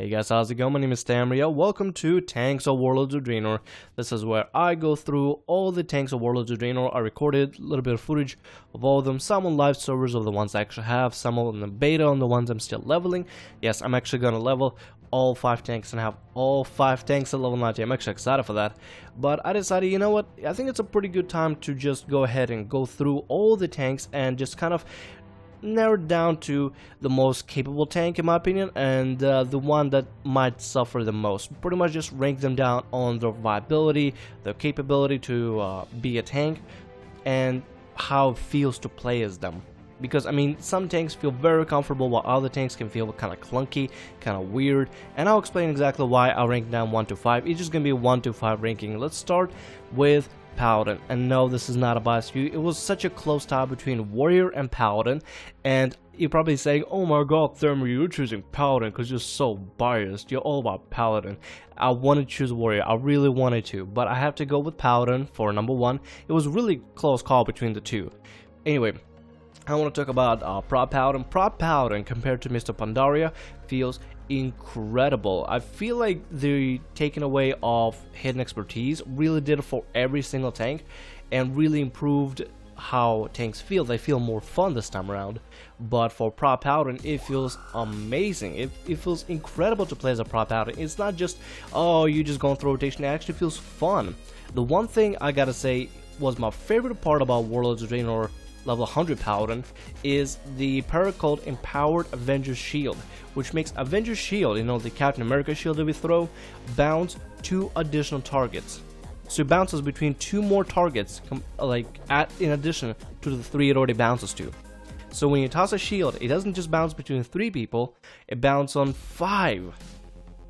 Hey guys, how's it going? My name is Thamriyell. Welcome to Tanks of Warlords of Draenor. This is where I go through all the tanks of Warlords of Draenor. I recorded a little bit of footage of all of them, some on live servers of the ones I actually have, some on the beta on the ones I'm still leveling. Yes, I'm actually gonna level all 5 tanks and have all 5 tanks at level 90. I'm actually excited for that. But I decided, you know what, I think it's a pretty good time to just go ahead and go through all the tanks and just kind of narrowed down to the most capable tank in my opinion, and the one that might suffer the most. Pretty much just rank them down on their viability, their capability to be a tank, and how it feels to play as them. Because I mean, some tanks feel very comfortable while other tanks can feel kind of clunky, kind of weird, and I'll explain exactly why I rank down 1 to 5. It's just gonna be a 1 to 5 ranking. Let's start with Paladin, and no, this is not a biased view. It was such a close tie between Warrior and Paladin, and you're probably saying, oh my god, Thamriyell, you're choosing Paladin because you're so biased, you're all about Paladin. I wanted to choose Warrior, I really wanted to, but I have to go with Paladin for number 1. It was a really close call between the two. Anyway, I want to talk about Prop Paladin. Prop Paladin compared to Mr. Pandaria feels incredible. I feel like the taking away of hidden expertise really did it for every single tank and really improved how tanks feel. They feel more fun this time around. But for Prop Paladin, it feels amazing. It feels incredible to play as a Prop Paladin. It's not just, oh, you just going through rotation. It actually feels fun. The one thing I gotta say was my favorite part about Warlords of Draenor level 100 Paladin is the perk called Empowered Avengers Shield, which makes Avengers Shield, you know, the Captain America shield that we throw, bounce 2 additional targets. So it bounces between 2 more targets, in addition to the 3 it already bounces to. So when you toss a shield, it doesn't just bounce between 3 people, it bounces on 5.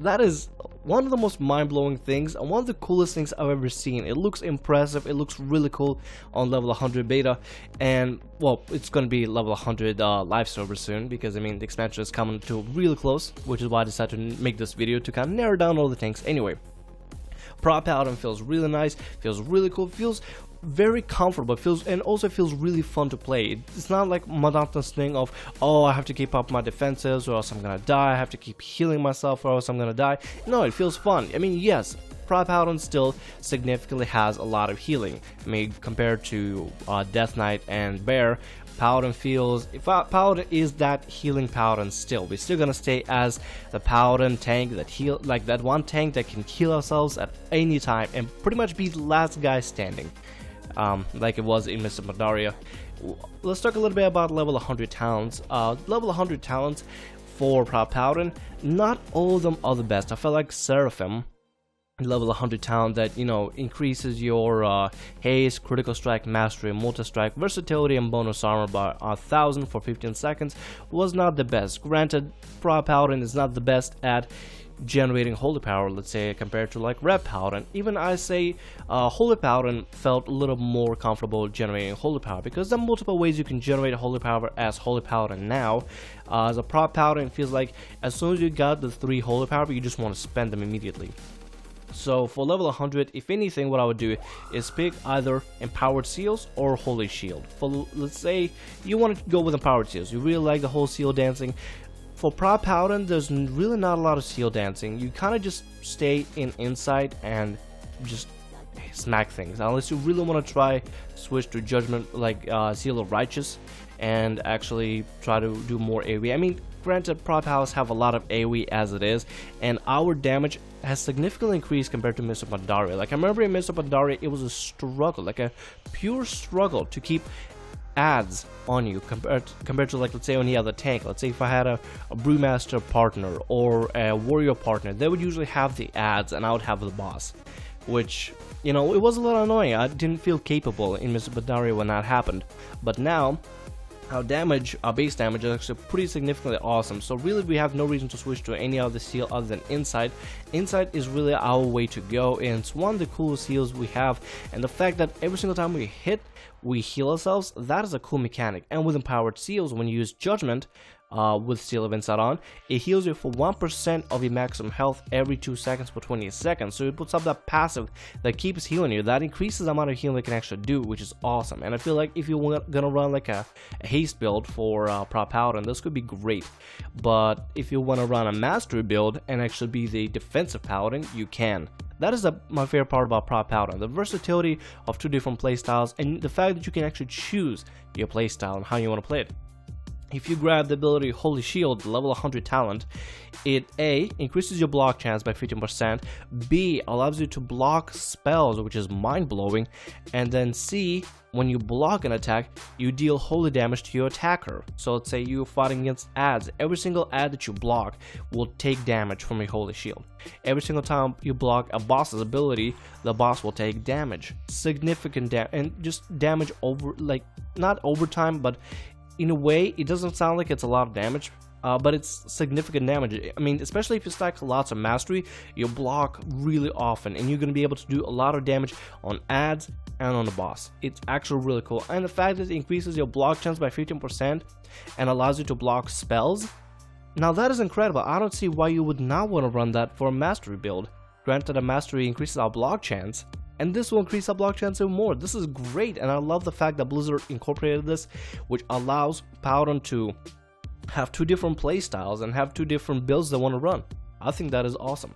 That is one of the most mind-blowing things and one of the coolest things I've ever seen. It looks impressive, it looks really cool on level 100 beta, and well, it's gonna be level 100 live server soon, because I mean the expansion is coming to really close, which is why I decided to make this video to kind of narrow down all the tanks. Anyway, Prop Paladin feels really nice, feels really cool, feels very comfortable, and also feels really fun to play. It's not like monotonous thing of, oh, I have to keep up my defenses or else I'm gonna die, I have to keep healing myself or else I'm gonna die. No, it feels fun. I mean, yes, Prop Paladin still significantly has a lot of healing. I mean, compared to Death Knight and Bear, Paladin feels, Paladin is that healing Paladin still. We're still gonna stay as the Paladin tank that heal, like that one tank that can heal ourselves at any time and pretty much be the last guy standing. Like it was in Mr. Pandaria. Let's talk a little bit about level 100 talents. Level 100 talents for Prop Paladin, not all of them are the best. I felt like Seraphim, level 100 talent that, you know, increases your haste, critical strike, mastery, multi-strike, versatility, and bonus armor by 1000 for 15 seconds, was not the best. Granted, Prop Paladin is not the best at generating holy power, let's say, compared to like Rev Paladin. Even I say holy Paladin felt a little more comfortable generating holy power, because there are multiple ways you can generate holy power as holy Paladin now. As a Prop Paladin, it feels like as soon as you got the 3 holy power, you just want to spend them immediately. So for level 100, if anything, what I would do is pick either Empowered Seals or Holy Shield. For, let's say you want to go with Empowered Seals, you really like the whole seal dancing. For Prop Paladin, there's really not a lot of seal dancing. You kind of just stay in insight and just smack things, unless you really want to try switch to Judgment, like Seal of Righteous, and actually try to do more AoE. I mean, granted, Prop Paladins have a lot of AoE as it is, and our damage has significantly increased compared to Mr. Pandaria. Like, I remember in Mr. Pandaria, it was a struggle, like a pure struggle to keep ads on you compared to, like, let's say any other tank. Let's say if I had a Brewmaster partner or a Warrior partner, they would usually have the ads and I would have the boss, which, you know, it was a little annoying. I didn't feel capable in Mr. Pandaria when that happened. But now our base damage is actually pretty significantly awesome, so really we have no reason to switch to any other seal other than Insight. Insight is really our way to go, and it's one of the coolest heals we have, and the fact that every single time we hit, we heal ourselves, that is a cool mechanic. And with Empowered Seals, when you use Judgment, with Steel of Insight on. It heals you for 1% of your maximum health every 2 seconds for 20 seconds. So it puts up that passive that keeps healing you. That increases the amount of healing it can actually do, which is awesome. And I feel like if you're gonna run like a haste build for Prop Paladin, this could be great. But if you want to run a mastery build and actually be the defensive paladin, you can. That is my favorite part about Prop Paladin, the versatility of 2 different playstyles, and the fact that you can actually choose your playstyle and how you want to play it. If you grab the ability Holy Shield, level 100 talent, it A, increases your block chance by 15%, B, allows you to block spells, which is mind-blowing, and then C, when you block an attack, you deal holy damage to your attacker. So let's say you're fighting against adds, every single add that you block will take damage from your Holy Shield. Every single time you block a boss's ability, the boss will take damage. Significant damage, and just damage over, like, not over time, but in a way, it doesn't sound like it's a lot of damage, but it's significant damage. I mean, especially if you stack lots of mastery, you block really often, and you're going to be able to do a lot of damage on adds and on the boss. It's actually really cool. And the fact that it increases your block chance by 15% and allows you to block spells, now that is incredible. I don't see why you would not want to run that for a mastery build. Granted, a mastery increases our block chance, and this will increase our block chance even more. This is great, and I love the fact that Blizzard incorporated this, which allows Paladin to have 2 different playstyles and have 2 different builds they want to run. I think that is awesome.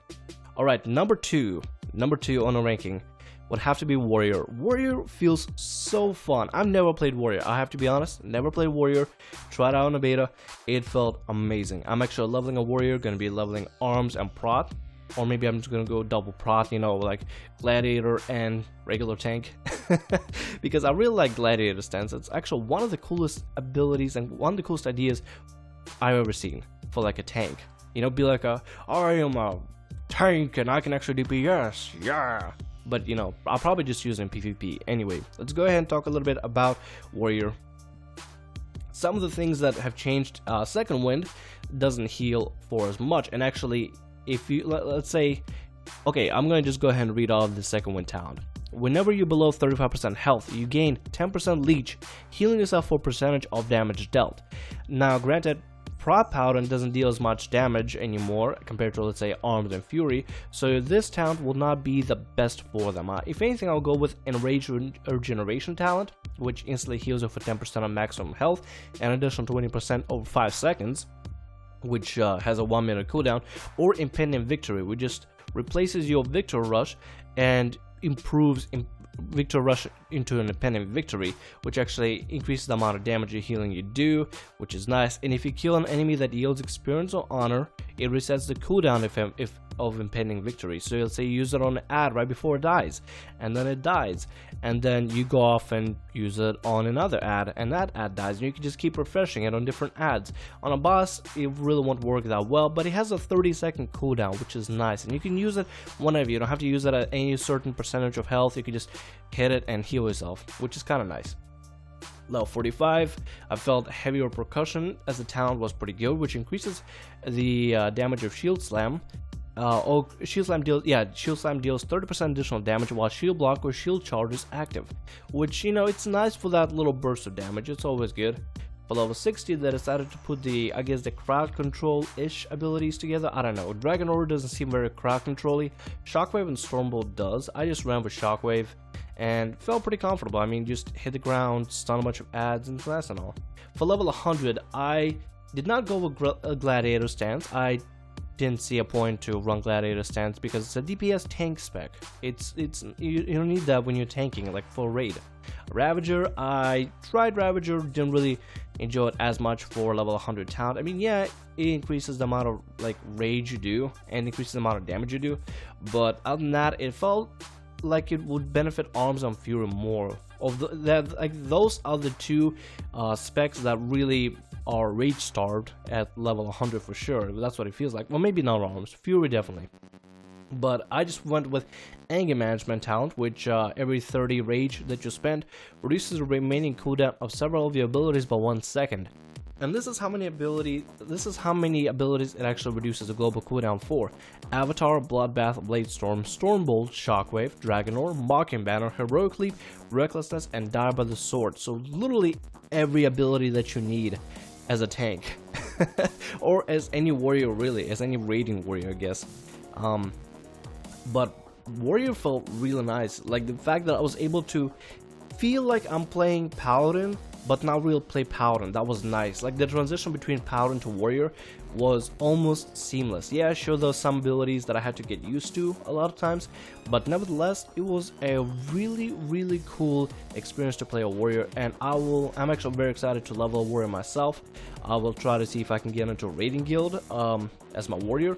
Alright, number two on the ranking would have to be Warrior. Warrior feels so fun. I've never played Warrior, I have to be honest. Never played Warrior, tried out in a beta, it felt amazing. I'm actually leveling a Warrior, gonna be leveling arms and prot. Or maybe I'm just gonna go double prot, you know, like gladiator and regular tank. Because I really like gladiator stance. It's actually one of the coolest abilities and one of the coolest ideas I've ever seen for like a tank. You know, be like I am a tank and I can actually DPS, yeah. But you know, I'll probably just use it in PvP. Anyway, let's go ahead and talk a little bit about Warrior. Some of the things that have changed, Second Wind doesn't heal for as much, and actually, if you, let's say, okay, I'm gonna just go ahead and read all of the Second Wind talent. Whenever you're below 35% health, you gain 10% leech, healing yourself for percentage of damage dealt. Now, granted, Prop Paladin doesn't deal as much damage anymore compared to, let's say, Arms and Fury, so this talent will not be the best for them. If anything, I'll go with Enraged Regeneration talent, which instantly heals you for 10% of maximum health, and additional 20% over 5 seconds, which has a 1 minute cooldown, or Impending Victory, which just replaces your Victor Rush and improves Victor Rush into an Impending Victory, which actually increases the amount of damage and healing you do, which is nice. And if you kill an enemy that yields experience or honor, it resets the cooldown of Impending Victory. So let's say you use it on an ad right before it dies, and then it dies, and then you go off and use it on another ad, and that ad dies, and you can just keep refreshing it on different ads. On a boss, it really won't work that well, but it has a 30-second cooldown, which is nice, and you can use it whenever. You don't have to use it at any certain percentage of health. You can just hit it and heal yourself, which is kind of nice. Level 45, I felt heavier percussion as the talent was pretty good, which increases the damage of Shield Slam. Shield Slam deals 30% additional damage while Shield Block or Shield Charge is active, which, you know, it's nice for that little burst of damage. It's always good. For level 60, they decided to put the, I guess, the crowd control-ish abilities together. I don't know. Dragonor doesn't seem very crowd control-y. Shockwave and Stormbolt does. I just ran with Shockwave and felt pretty comfortable. I mean, just hit the ground, stun a bunch of ads, and that's and all. For level 100, I did not go with a Gladiator stance. I didn't see a point to run Gladiator stance because it's a DPS tank spec. You don't need that when you're tanking, like for raid. Ravager, I tried Ravager, didn't really enjoy it as much for level 100 talent. I mean, yeah, it increases the amount of like rage you do and increases the amount of damage you do, but other than that, it felt like it would benefit Arms and Fury more. Those are the two specs that really are rage starved at level 100 for sure. That's what it feels like. Well, maybe not Arms, Fury definitely. But I just went with Anger Management talent, which every 30 rage that you spend reduces the remaining cooldown of several of your abilities by 1 second. And this is how many abilities it actually reduces the global cooldown for: Avatar, Bloodbath, Bladestorm, Stormbolt, Shockwave, Dragonor, Mocking Banner, Heroic Leap, Recklessness, and Die by the Sword. So literally every ability that you need as a tank. or as any warrior really, as any raiding warrior, I guess. But warrior felt really nice, like the fact that I was able to feel like I'm playing paladin but not really play paladin. That was nice. Like the transition between paladin to warrior was almost seamless. Yeah, sure, there were some abilities that I had to get used to a lot of times, but nevertheless it was a really cool experience to play a warrior. And I'm actually very excited to level a warrior myself. I will try to see if I can get into a raiding guild as my warrior,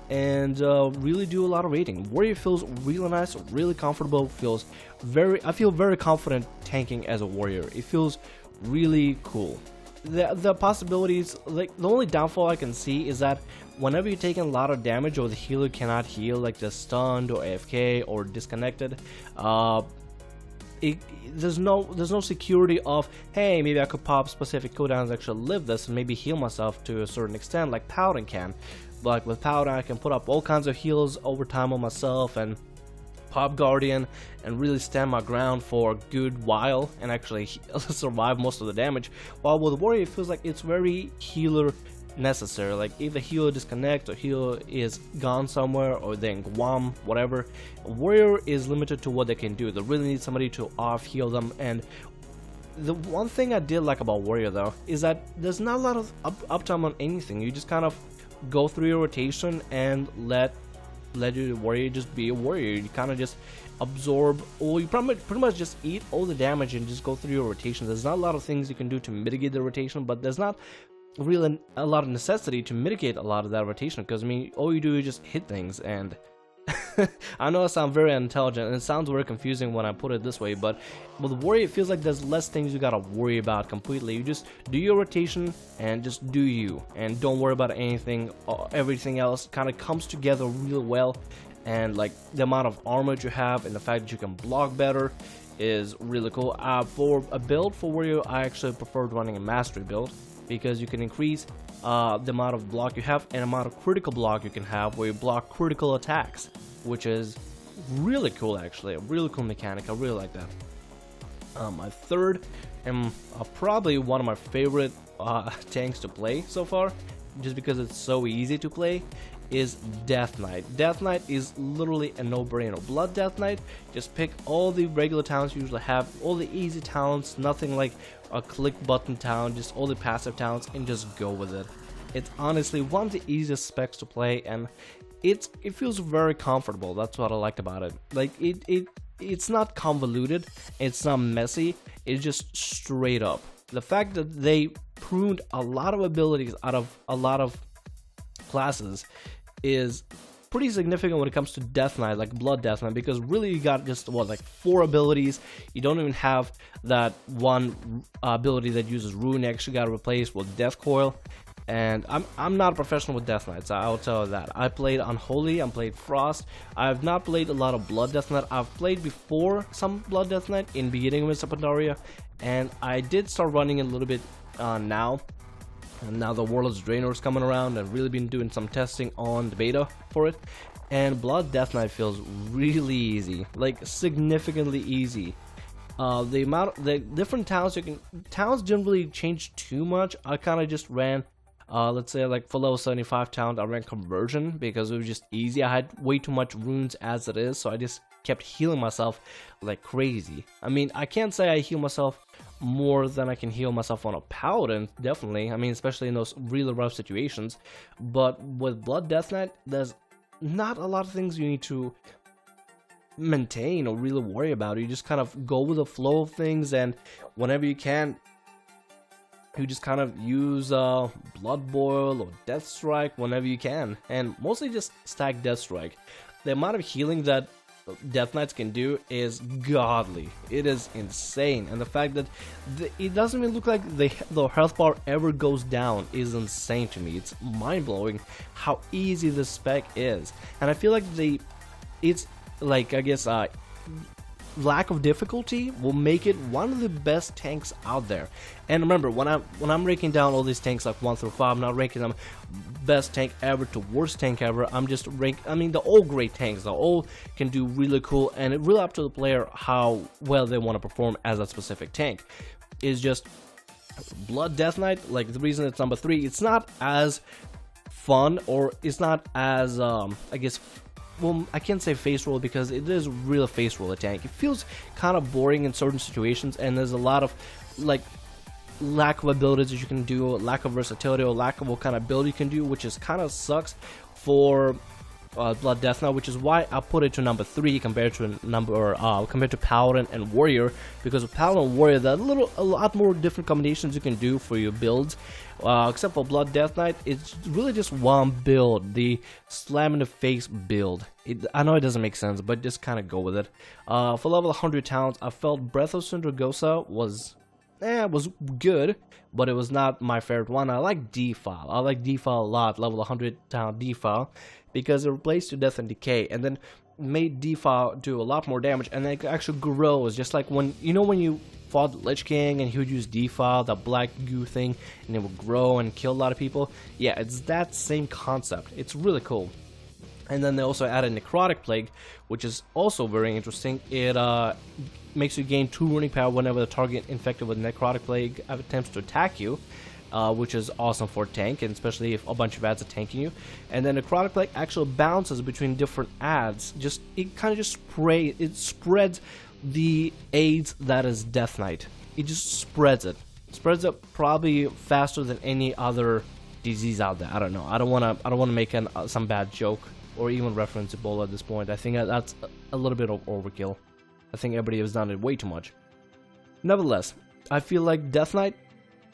and really do a lot of raiding. Warrior feels really nice, really comfortable, I feel very confident tanking as a warrior. It feels really cool. The possibilities, like the only downfall I can see is that whenever you're taking a lot of damage or the healer cannot heal, like just stunned or AFK or disconnected, there's no security of, hey, maybe I could pop specific cooldowns and actually live this and maybe heal myself to a certain extent like Paladin can. Like with Paladin, I can put up all kinds of heals over time on myself and pop Guardian and really stand my ground for a good while and actually survive most of the damage. While with Warrior, it feels like it's very healer necessary. Like if the healer disconnects or healer is gone somewhere or then Guam, whatever, Warrior is limited to what they can do. They really need somebody to off heal them. And the one thing I did like about Warrior though is that there's not a lot of uptime on anything. You just kind of go through your rotation and let your warrior just be a warrior. You kind of just absorb, or you pretty much just eat all the damage and just go through your rotation. There's not a lot of things you can do to mitigate the rotation, but there's not really a lot of necessity to mitigate a lot of that rotation, because I mean all you do is just hit things. And I know I sound very unintelligent and it sounds very confusing when I put it this way, but with Warrior it feels like there's less things you gotta worry about completely. You just do your rotation and just do you, and don't worry about anything. Everything else kind of comes together really well, and like the amount of armor you have and the fact that you can block better is really cool. For a build for Warrior, I actually preferred running a mastery build, because you can increase the amount of block you have and amount of critical block you can have where you block critical attacks, which is really cool actually, a really cool mechanic. I really like that. My third and probably one of my favorite tanks to play so far, just because it's so easy to play, is Death Knight. Death Knight is literally a no-brainer. Blood Death Knight, just pick all the regular talents you usually have, all the easy talents, nothing like a click button talent, just all the passive talents, and just go with it. It's honestly one of the easiest specs to play, and it feels very comfortable. That's what I liked about it. Like it's not convoluted, it's not messy, it's just straight up. The fact that they pruned a lot of abilities out of a lot of classes is pretty significant when it comes to Death Knight, like Blood Death Knight, because really you got just what, like 4 abilities. You don't even have that one ability that uses Rune. You actually got to replace with Death Coil. And I'm not a professional with Death Knights, I'll tell you that. I played Unholy, I played Frost. I've not played a lot of Blood Death Knight. I've played before some Blood Death Knight in beginning with Pandaria, and I did start running a little bit now. And now the Warlords of Draenor is coming around, and really been doing some testing on the beta for it. And Blood Death Knight feels really easy, like significantly easy. The different talents didn't really change too much. I kind of just ran, let's say like for level 75 talent, I ran Conversion because it was just easy. I had way too much runes as it is, so I just kept healing myself like crazy. I mean, I can't say I heal myself more than I can heal myself on a Paladin, definitely. I mean, especially in those really rough situations. But with Blood Death Knight, there's not a lot of things you need to maintain or really worry about. You just kind of go with the flow of things, and whenever you can, you just kind of use Blood Boil or Death Strike whenever you can, and mostly just stack Death Strike. The amount of healing that Death Knights can do is godly. It is insane, and the fact that it doesn't even look like the health bar ever goes down is insane to me. It's mind-blowing how easy this spec is, and I feel like it's like, I guess, lack of difficulty will make it one of the best tanks out there. And remember, when I'm ranking down all these tanks like 1 through 5, I'm not ranking them best tank ever to worst tank ever. I'm just I mean, they're all great tanks. They all can do really cool, and it's really up to the player how well they want to perform as a specific tank. It's just Blood Death Knight, like the reason it's number 3, it's not as fun, or it's not as I guess, well, I can't say face roll because it is real face roll a tank. It feels kind of boring in certain situations, and there's a lot of like lack of abilities that you can do, lack of versatility, or lack of what kind of build you can do, which is kind of sucks for Blood Death Knight, which is why I put it to number 3 compared to compared to Paladin and Warrior, because with Paladin and Warrior there are a lot more different combinations you can do for your builds. Except for Blood Death Knight, it's really just one build, the slam in the face build. I know it doesn't make sense, but just kind of go with it. For level 100 talents, I felt Breath of Sindragosa was good, but it was not my favorite one. I like Defile. I like Defile a lot, level 100 talent Defile, because it replaced to Death and Decay, and then made Defile do a lot more damage, and then it actually grows, just like when you fought Lich King and he would use Defile, that black goo thing, and it would grow and kill a lot of people. Yeah, it's that same concept. It's really cool. And then they also added Necrotic Plague, which is also very interesting. It makes you gain 2 runing power whenever the target infected with Necrotic Plague attempts to attack you, which is awesome for a tank, and especially if a bunch of ads are tanking you. And then Necrotic Plague actually bounces between different ads. It kind of just spreads the AIDS that is Death Knight. It just spreads it. Spreads it probably faster than any other disease out there. I don't know. I don't want to make some bad joke or even reference Ebola at this point. I think that's a little bit of overkill. I think everybody has done it way too much. Nevertheless, I feel like Death Knight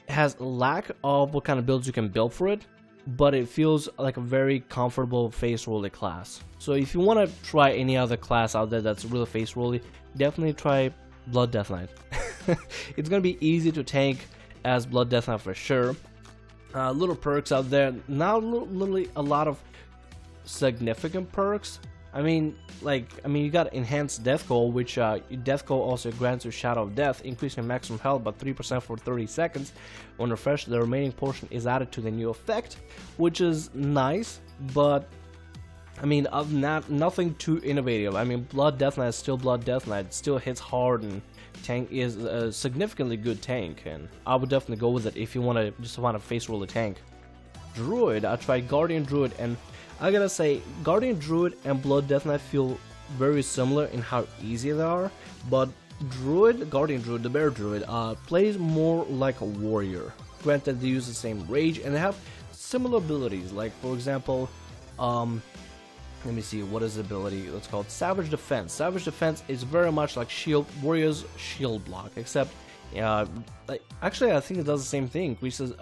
has a lack of what kind of builds you can build for it, but it feels like a very comfortable face rolly class. So if you want to try any other class out there that's really face rolly, definitely try Blood Death Knight. It's gonna be easy to tank as Blood Death Knight for sure. Little perks out there, not literally a lot of significant perks. I mean, you got Enhanced Death Goal, which Death Goal also grants you Shadow of Death, increasing maximum health by 3% for 30 seconds. When refreshed, the remaining portion is added to the new effect, which is nice, but I mean, nothing too innovative. I mean, Blood Death Knight is still Blood Death Knight. It still hits hard, and tank is a significantly good tank, and I would definitely go with it if you just want to face roll a tank. Druid, I tried Guardian Druid, and I gotta say, Guardian Druid and Blood Death Knight feel very similar in how easy they are, but Guardian Druid, the Bear Druid, plays more like a warrior. Granted, they use the same rage, and they have similar abilities, like, for example, let me see, what is the ability? It's called Savage Defense. Savage Defense is very much like Warrior's Shield Block, except, actually, I think it does the same thing. Increases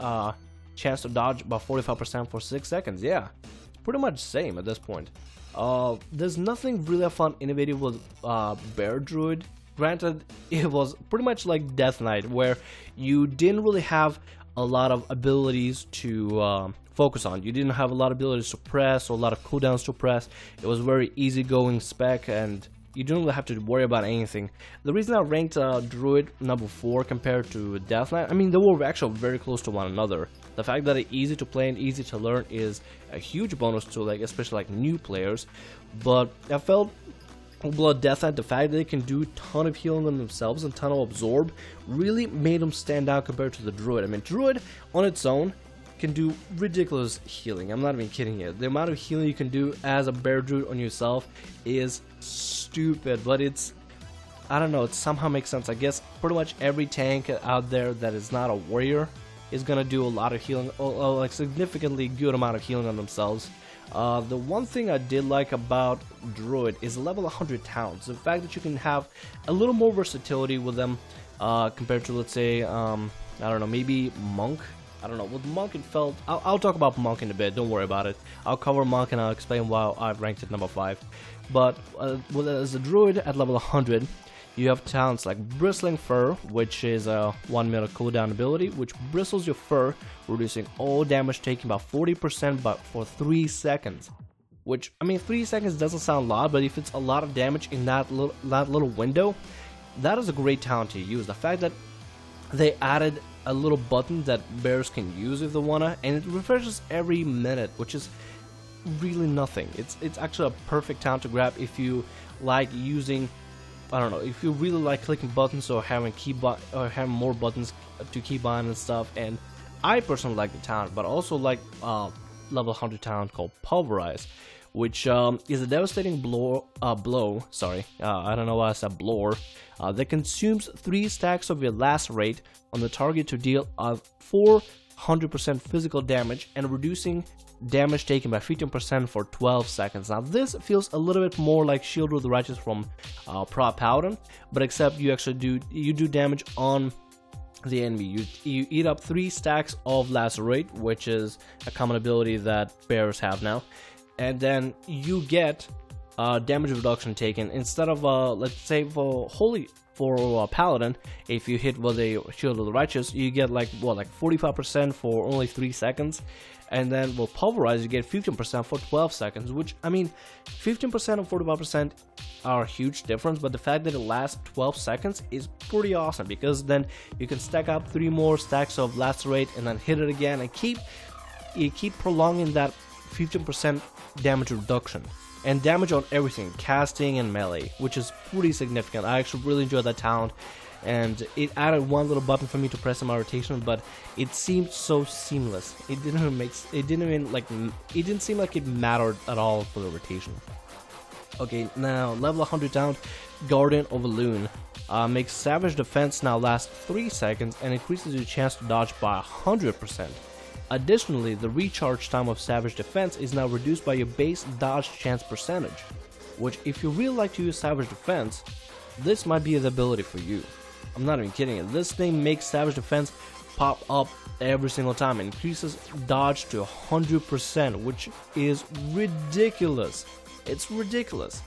chance to dodge by 45% for 6 seconds. Yeah, it's pretty much the same at this point. There's nothing really fun, innovative with Bear Druid. Granted, it was pretty much like Death Knight, where you didn't really have a lot of abilities to focus on. You didn't have a lot of abilities to press, or a lot of cooldowns to press. It was very easygoing spec, and you didn't really have to worry about anything. The reason I ranked Druid number 4 compared to Death Knight, I mean, they were actually very close to one another. The fact that it's easy to play and easy to learn is a huge bonus to, especially new players. But I felt Blood Death Knight, the fact that they can do a ton of healing on themselves and ton of absorb, really made them stand out compared to the Druid. I mean, Druid on its own can do ridiculous healing. I'm not even kidding you. The amount of healing you can do as a Bear Druid on yourself is stupid, but I don't know, it somehow makes sense. I guess pretty much every tank out there that is not a warrior is gonna do a lot of healing, or significantly good amount of healing on themselves. The one thing I did like about Druid is level 100 talents. The fact that you can have a little more versatility with them compared to, let's say, I don't know, maybe Monk. I don't know, with Monk it felt, I'll talk about Monk in a bit, don't worry about it. I'll cover Monk and I'll explain why I've ranked it number 5. But as a Druid at level 100, you have talents like Bristling Fur, which is a 1 minute cooldown ability, which bristles your fur, reducing all damage taken by 40% but for 3 seconds. Which, I mean, 3 seconds doesn't sound a lot, but if it's a lot of damage in that little window, that is a great talent to use. The fact that they added a little button that bears can use if they wanna, and it refreshes every minute, which is really nothing. It's actually a perfect talent to grab if you like using I don't know, if you really like clicking buttons or having more buttons to keep on and stuff. And I personally like the talent, but also like level 100 talent called Pulverize, which is a devastating blow. Sorry, I don't know why I said blower. That consumes 3 stacks of your lacerate on the target to deal 400% physical damage and reducing damage taken by 15% for 12 seconds. Now this feels a little bit more like Shield of the Righteous from Prop Paladin, but except you actually do damage on the enemy. You eat up 3 stacks of lacerate, which is a common ability that bears have now, and then you get damage reduction taken instead of let's say for Paladin, if you hit with a Shield of the Righteous, you get like 45% for only 3 seconds, and then with Pulverize you get 15% for 12 seconds, which, I mean, 15% and 45% are a huge difference, but the fact that it lasts 12 seconds is pretty awesome, because then you can stack up 3 more stacks of lacerate and then hit it again, and keep prolonging that 15% damage reduction. And damage on everything, casting and melee, which is pretty significant. I actually really enjoyed that talent, and it added one little button for me to press in my rotation, but it seemed so seamless. It didn't seem like it mattered at all for the rotation. Okay, now level 100 talent, Guardian of Elune, makes Savage Defense now last 3 seconds and increases your chance to dodge by 100%. Additionally, the recharge time of Savage Defense is now reduced by your base dodge chance percentage, which, if you really like to use Savage Defense, this might be the ability for you. I'm not even kidding it. This thing makes Savage Defense pop up every single time and increases dodge to 100%, which is ridiculous. It's ridiculous.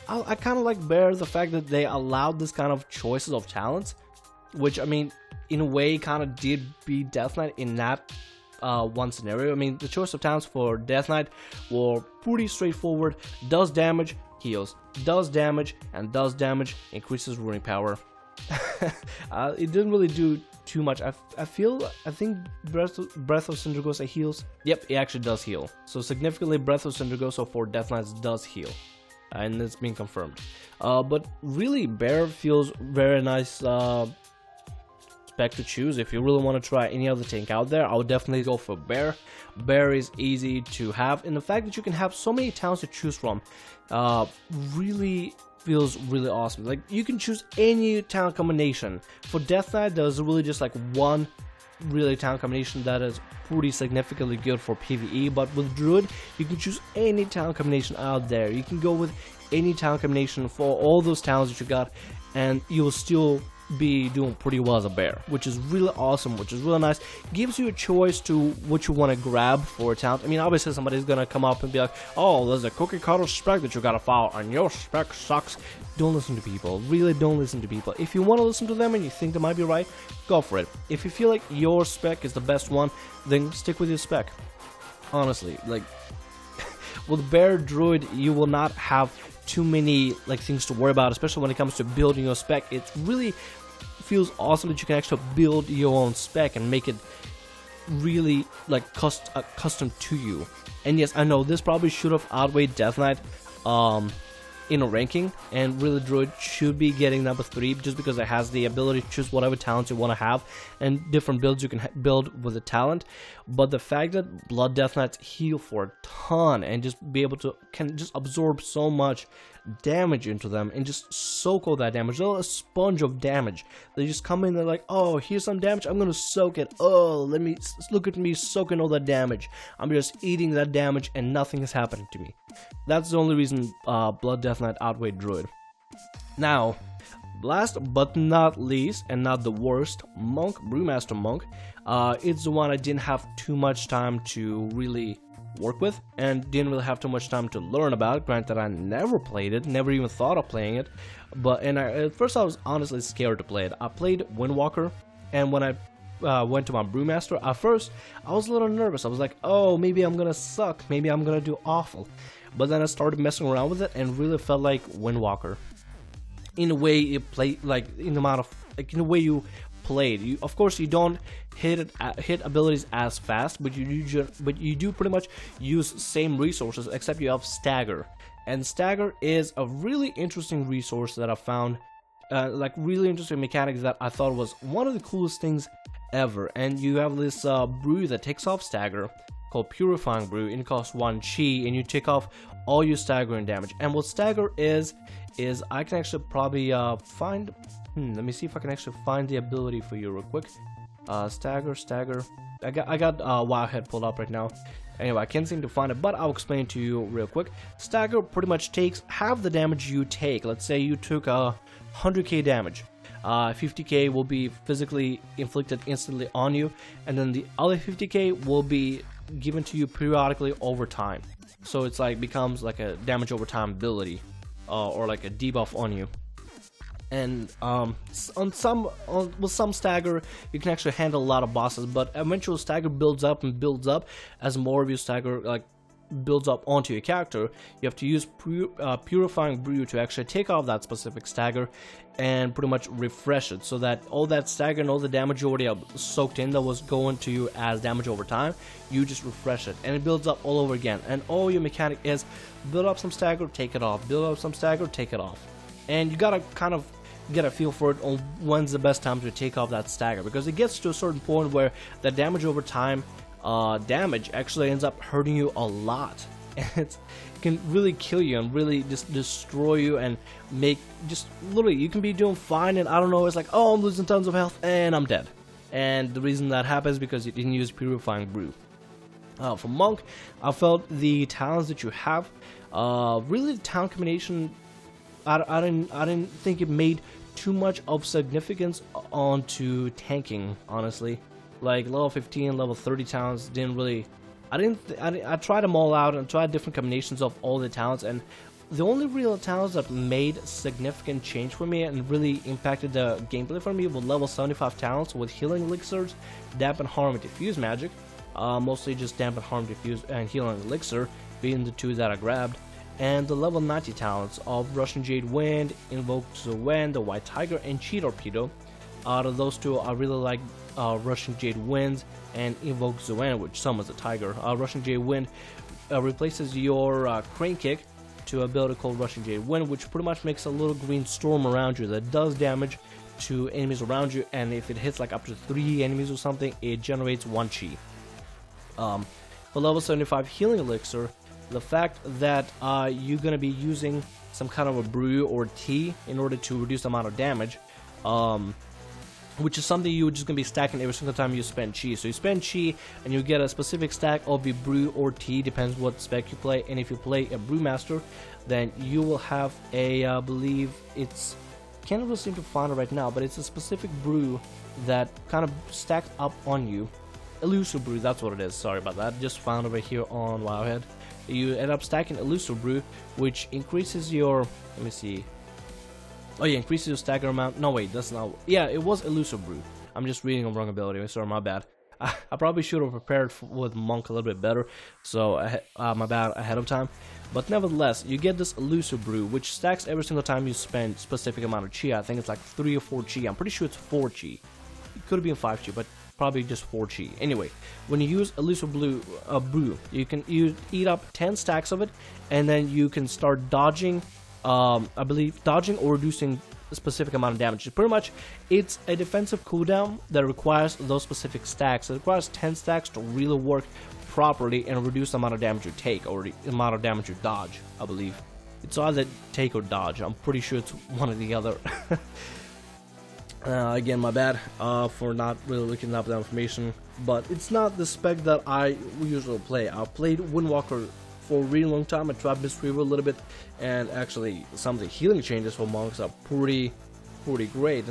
I kind of like Bear the fact that they allowed this kind of choices of talents, which, I mean, in a way kind of did beat Death Knight in that one scenario. I mean, the choice of talents for Death Knight were pretty straightforward. Does damage, heals. Does damage, and does damage, increases ruining power. It didn't really do too much. I think Breath of Sindragosa heals. Yep, it actually does heal. So significantly, Breath of Sindragosa for Death Knights does heal, and it's been confirmed. But really, Bear feels very nice to choose. If you really want to try any other tank out there, I would definitely go for Bear. Bear is easy to have, and the fact that you can have so many talents to choose from really feels really awesome. Like, you can choose any talent combination. For Death Knight, there's really just like one really talent combination that is pretty significantly good for PvE, but with Druid, you can choose any talent combination out there. You can go with any talent combination for all those talents that you got, and you will still be doing pretty well as a bear, which is really awesome, which is really nice. Gives you a choice to what you want to grab for a talent. I mean, obviously somebody's gonna come up and be like, oh, there's a cookie cutter spec that you gotta follow and your spec sucks. Don't listen to people. Really don't listen to people. If you want to listen to them and you think they might be right, go for it. If you feel like your spec is the best one, then stick with your spec. Honestly, like with Bear Druid, you will not have too many like things to worry about, especially when it comes to building your spec. It really feels awesome that you can actually build your own spec and make it really like custom to you. And yes, I know this probably should have outweighed Death Knight in a ranking, and really Druid should be getting number 3 just because it has the ability to choose whatever talents you want to have and different builds you can build with the talent. But the fact that Blood Death Knights heal for a ton and just be able to can just absorb so much damage into them and just soak all that damage. They're a sponge of damage. They just come in, they're like, oh, here's some damage, I'm gonna soak it. Oh, let me look at me soaking all that damage. I'm just eating that damage and nothing is happening to me. That's the only reason Blood Death Knight outweighed Druid. Now, last but not least, and not the worst, Monk, Brewmaster Monk. It's the one I didn't have too much time to really work with and didn't really have too much time to learn about. Granted, I never played it, never even thought of playing it, but at first I was honestly scared to play it. I played Windwalker, and when I went to my Brewmaster, at first I was a little nervous. I was like, oh, maybe I'm gonna suck, maybe I'm gonna do awful. But then I started messing around with it and really felt like Windwalker. In a way, it played like in the way you played. Of course, you don't hit abilities as fast, but you do pretty much use same resources, except you have stagger. And stagger is a really interesting resource that I found, like really interesting mechanics that I thought was one of the coolest things ever. And you have this brew that takes off stagger called Purifying Brew, and it costs 1 chi, and you take off all your staggering damage. And what stagger is I can actually probably find, let me see if I can actually find the ability for you real quick. Stagger. I got Wildhead pulled up right now. Anyway, I can't seem to find it, but I'll explain to you real quick. Stagger pretty much takes half the damage you take. Let's say you took 100k damage. 50k will be physically inflicted instantly on you, and then the other 50k will be given to you periodically over time. So it's like becomes like a damage over time ability, or like a debuff on you. And with some stagger you can actually handle a lot of bosses, but eventually stagger builds up and builds up as more of your stagger like builds up onto your character. You have to use Purifying Brew to actually take off that specific stagger and pretty much refresh it, so that all that stagger and all the damage you already have soaked in that was going to you as damage over time, you just refresh it and it builds up all over again. And all your mechanic is build up some stagger, take it off, build up some stagger, take it off. And you gotta kind of get a feel for it on when's the best time to take off that stagger, because it gets to a certain point where the damage over time damage actually ends up hurting you a lot, and it can really kill you and really just destroy you and make just literally you can be doing fine and I don't know, it's like, oh, I'm losing tons of health and I'm dead. And the reason that happens is because you didn't use Purifying Brew. For Monk, I felt the talents that you have, really the talent combination, I didn't think it made too much of significance onto tanking, honestly. Like level 15, level 30 talents didn't really. I tried them all out and tried different combinations of all the talents, and the only real talents that made significant change for me and really impacted the gameplay for me were level 75 talents with healing elixirs, dampen harm, and diffuse magic. Mostly just dampen harm, diffuse, and healing elixir being the two that I grabbed. And the level 90 talents of Russian Jade Wind, Invoke Zuen, the White Tiger, and Chi Torpedo. Out of those two, I really like Russian Jade Wind and Invoke Zuen, which summons a tiger. Russian Jade Wind replaces your Crane Kick to a ability called Russian Jade Wind, which pretty much makes a little green storm around you that does damage to enemies around you, and if it hits like up to 3 enemies or something, it generates 1 chi. For level 75 Healing Elixir, the fact that you're going to be using some kind of a brew or tea in order to reduce the amount of damage, which is something you're just going to be stacking every single time you spend chi. So you spend chi and you get a specific stack of the brew or tea, depends what spec you play. And if you play a brewmaster, then you will have a, I believe it's, can't really seem to find it right now, but it's a specific brew that kind of stacks up on you. Elusive brew, that's what it is, sorry about that, just found over here on Wowhead. You end up stacking Elusive Brew, which increases your, let me see, oh yeah, increases your stagger amount. No wait, that's not, yeah, it was Elusive Brew. I'm just reading a wrong ability, sorry, my bad. I probably should have prepared with Monk a little bit better, so my bad ahead of time. But nevertheless, you get this Elusive Brew, which stacks every single time you spend specific amount of chi. I think it's like 3 or 4 chi, I'm pretty sure it's 4 chi. It could have been 5 chi, but probably just 4 chi. Anyway, when you use Elusive Brew, you can eat up 10 stacks of it, and then you can start dodging, I believe, dodging or reducing a specific amount of damage. Pretty much, it's a defensive cooldown that requires those specific stacks. It requires 10 stacks to really work properly and reduce the amount of damage you take, or the amount of damage you dodge, I believe. It's either take or dodge. I'm pretty sure it's one or the other. Again, my bad for not really looking up that information, but it's not the spec that I usually play. I've played Windwalker for a really long time. I tried Mistweaver a little bit, and actually some of the healing changes for monks are pretty great.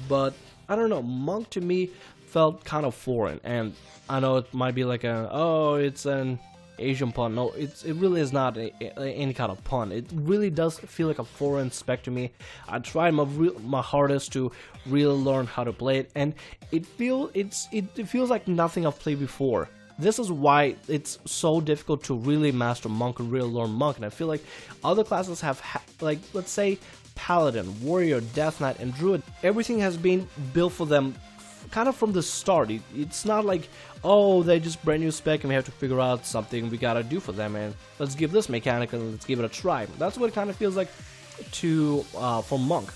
But I don't know, monk to me felt kind of foreign, and I know it might be like it's an Asian pun. No, it really is not any kind of pun. It really does feel like a foreign spec to me. I tried my hardest to really learn how to play it, and it feels like nothing I've played before. This is why it's so difficult to really master monk and really learn monk. And I feel like other classes have like, let's say, paladin, warrior, death knight, and druid. Everything has been built for them kind of from the start. It's not like, oh, they just brand new spec and we have to figure out something we gotta do for them, and let's give this mechanic and let's give it a try. That's what it kind of feels like to for Monk.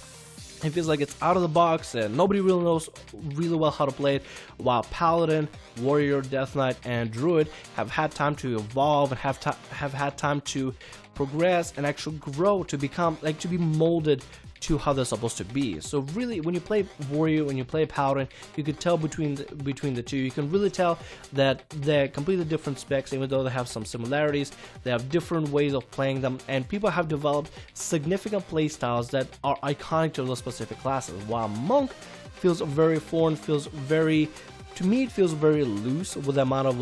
It feels like it's out of the box and nobody really knows really well how to play it, while Paladin, Warrior, Death Knight, and Druid have had time to evolve and have had time to progress and actually grow to become, like, to be molded to how they're supposed to be. So really, when you play Warrior, when you play Paladin, you could tell between the two. You can really tell that they're completely different specs, even though they have some similarities. They have different ways of playing them, and people have developed significant play styles that are iconic to those specific classes. While Monk feels very foreign, feels very, to me, it feels very loose with the amount of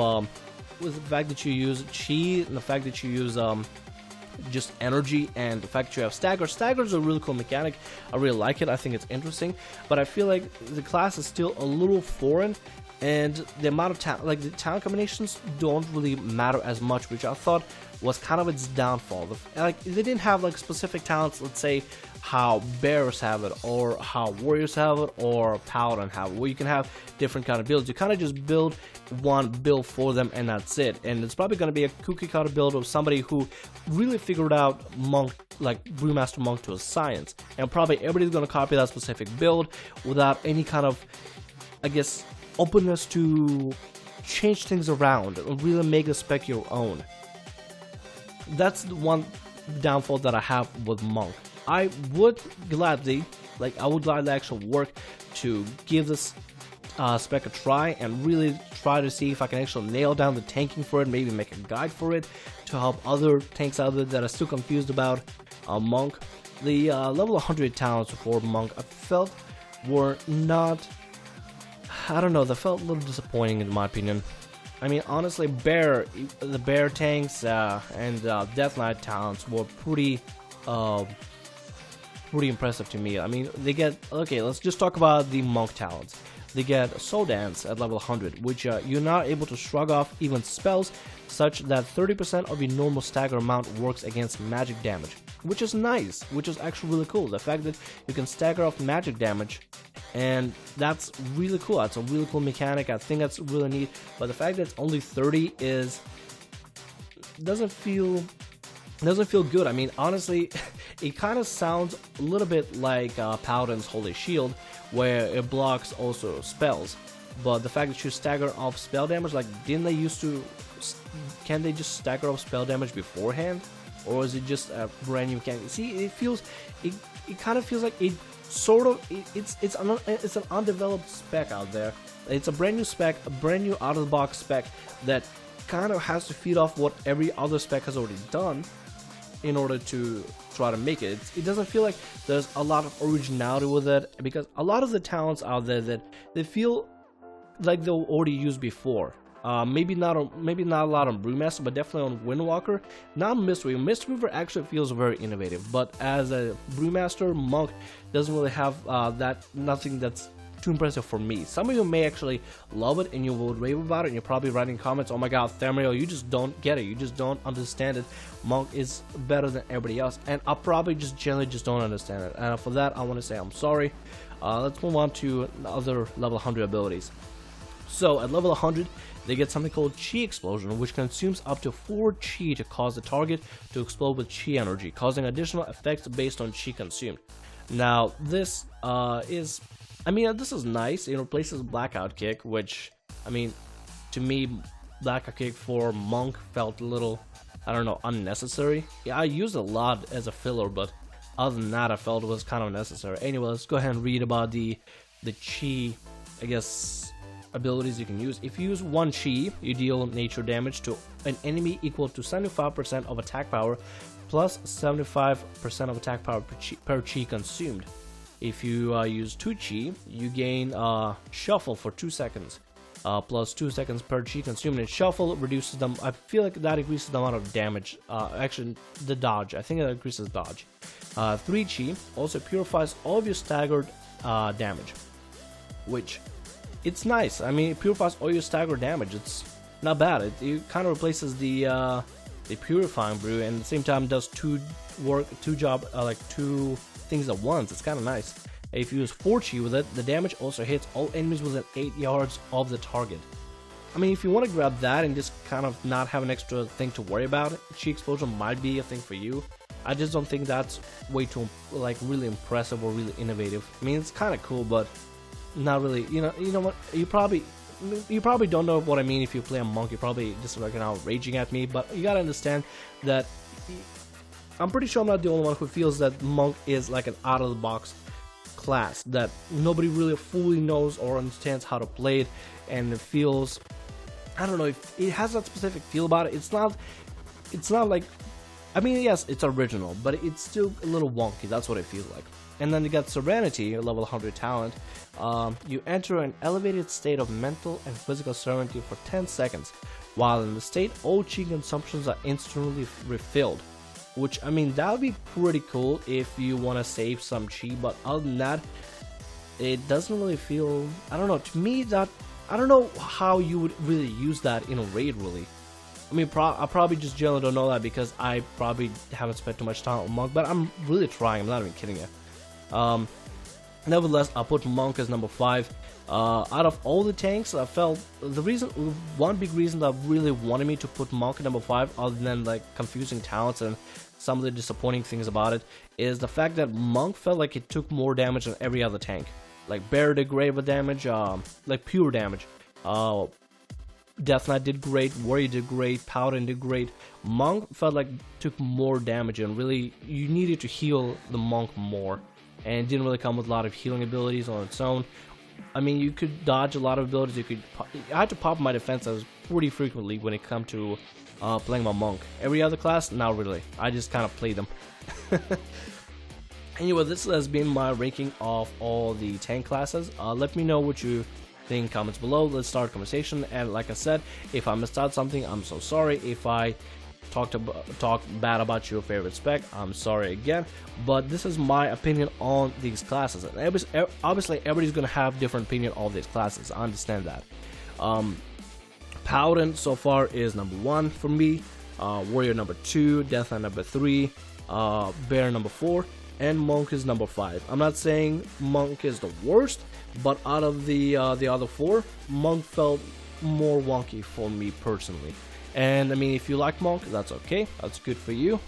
with the fact that you use chi and the fact that you use just energy, and the fact that you have staggers. Staggers are a really cool mechanic. I really like it. I think it's interesting, but I feel like the class is still a little foreign, and the amount of talent, like the talent combinations, don't really matter as much, which I thought was kind of its downfall. Like, they didn't have like specific talents, let's say how bears have it, or how warriors have it, or paladin have it, where you can have different kind of builds. You kind of just build one build for them and that's it. And it's probably going to be a cookie cutter build of somebody who really figured out Monk, like Brewmaster Monk, to a science, and probably everybody's going to copy that specific build without any kind of, I guess, openness to change things around and really make the spec your own. That's the one downfall that I have with Monk. I would gladly actually work to give this spec a try and really try to see if I can actually nail down the tanking for it, maybe make a guide for it to help other tanks out there that are still confused about Monk. The level 100 talents for Monk, I felt were not, I don't know, they felt a little disappointing in my opinion. I mean, honestly, the bear tanks and Death Knight talents were pretty impressive to me. I mean, they get, okay, let's just talk about the Monk talents. They get Soul Dance at level 100, which you're not able to shrug off even spells, such that 30% of your normal stagger amount works against magic damage, which is nice, which is actually really cool. The fact that you can stagger off magic damage, and that's really cool. That's a really cool mechanic. I think that's really neat, but the fact that it's only 30 doesn't feel good. I mean, honestly, it kind of sounds a little bit like Paladin's Holy Shield, where it blocks also spells, but the fact that you stagger off spell damage, like, didn't they used to, can they just stagger off spell damage beforehand, or is it just a brand new mechanic? See, it kind of feels like it sort of, it's an undeveloped spec out there. It's a brand new spec, a brand new out of the box spec that kind of has to feed off what every other spec has already done in order to try to make it. It doesn't feel like there's a lot of originality with it, because a lot of the talents out there that they feel like they were already used before. Maybe not a lot on Brewmaster, but definitely on Windwalker. Not Mistweaver. Mistweaver actually feels very innovative, but as a Brewmaster, Monk doesn't really have nothing that's too impressive for me. Some of you may actually love it and you will rave about it, and you're probably writing comments, oh my god, Thamriyell, you just don't get it, you just don't understand it, Monk is better than everybody else, and I probably just generally just don't understand it, and for that I want to say I'm sorry. Let's move on to other level 100 abilities. So at level 100 they get something called Chi Explosion, which consumes up to 4 Chi to cause the target to explode with Chi energy, causing additional effects based on Chi consumed. Now this this is nice. It replaces Blackout Kick, which, I mean, to me, Blackout Kick for Monk felt a little, I don't know, unnecessary. Yeah, I used it a lot as a filler, but other than that, I felt it was kind of unnecessary. Anyway, let's go ahead and read about the Chi, I guess, abilities you can use. If you use 1 Chi, you deal nature damage to an enemy equal to 75% of attack power, plus 75% of attack power per Chi consumed. If you use 2 Chi, you gain Shuffle for 2 seconds, plus 2 seconds per Chi consumed. And Shuffle reduces them. I feel like that increases the amount of damage. Actually, the dodge. I think it increases dodge. 3 Chi also purifies all of your staggered damage, which it's nice. I mean, it purifies all your staggered damage. It's not bad. It kind of replaces the purifying brew, and at the same time does two things at once. It's kind of nice. If you use 4 chi with it, the damage also hits all enemies within 8 yards of the target. I mean, if you want to grab that and just kind of not have an extra thing to worry about, chi explosion might be a thing for you. I just don't think that's way too, like, really impressive or really innovative. I mean, it's kind of cool, but not really. You know what? You probably don't know what I mean if you play a monk. You're probably just like now raging at me, but you gotta understand that I'm pretty sure I'm not the only one who feels that monk is like an out-of-the-box class that nobody really fully knows or understands how to play it, and it feels, I don't know, if it has that specific feel about it. It's not like, I mean, yes, it's original, but it's still a little wonky. That's what it feels like. And then you got Serenity, level 100 talent. You enter an elevated state of mental and physical serenity for 10 seconds. While in the state, all chi consumptions are instantly refilled. Which, I mean, that would be pretty cool if you want to save some chi, but other than that, it doesn't really feel, I don't know, to me that, I don't know how you would really use that in a raid, really. I mean, I probably just generally don't know that because I probably haven't spent too much time on Monk, but I'm really trying, I'm not even kidding you. Nevertheless, I'll put Monk as number 5. Out of all the tanks, I felt one big reason that really wanted me to put Monk at number 5, other than like confusing talents and some of the disappointing things about it, is the fact that Monk felt like it took more damage than every other tank. Like Bear did great with damage, like pure damage. Death Knight did great, Warrior did great, Paladin did great. Monk felt like took more damage, and really you needed to heal the Monk more, and it didn't really come with a lot of healing abilities on its own. I mean, you could dodge a lot of abilities. I had to pop my defenses pretty frequently when it come to playing my Monk. Every other class, not really. I just kind of play them. Anyway, this has been my ranking of all the tank classes. Let me know what you think in comments below. Let's start a conversation. And like I said, if I missed out something, I'm so sorry. If I talked bad about your favorite spec, I'm sorry again, but this is my opinion on these classes, and obviously everybody's gonna have different opinion on these classes. I understand that. Paladin so far is number 1 for me, Warrior number 2, Death Knight number 3, Bear number 4, and Monk is number 5. I'm not saying Monk is the worst, but out of the other 4, Monk felt more wonky for me personally. And I mean, if you like Monk, that's okay, that's good for you,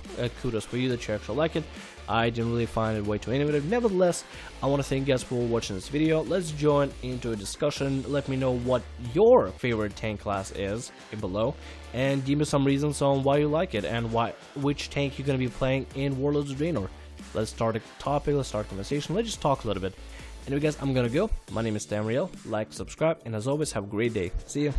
kudos for you that you actually like it. I didn't really find it way too innovative. Nevertheless, I want to thank you guys for watching this video. Let's join into a discussion. Let me know what your favorite tank class is below, and give me some reasons on why you like it and which tank you're going to be playing in Warlords of Draenor. Let's start a topic, let's start a conversation, let's just talk a little bit. Anyway guys, I'm gonna go. My name is Thamriyell. Like, subscribe, and as always, have a great day. See ya.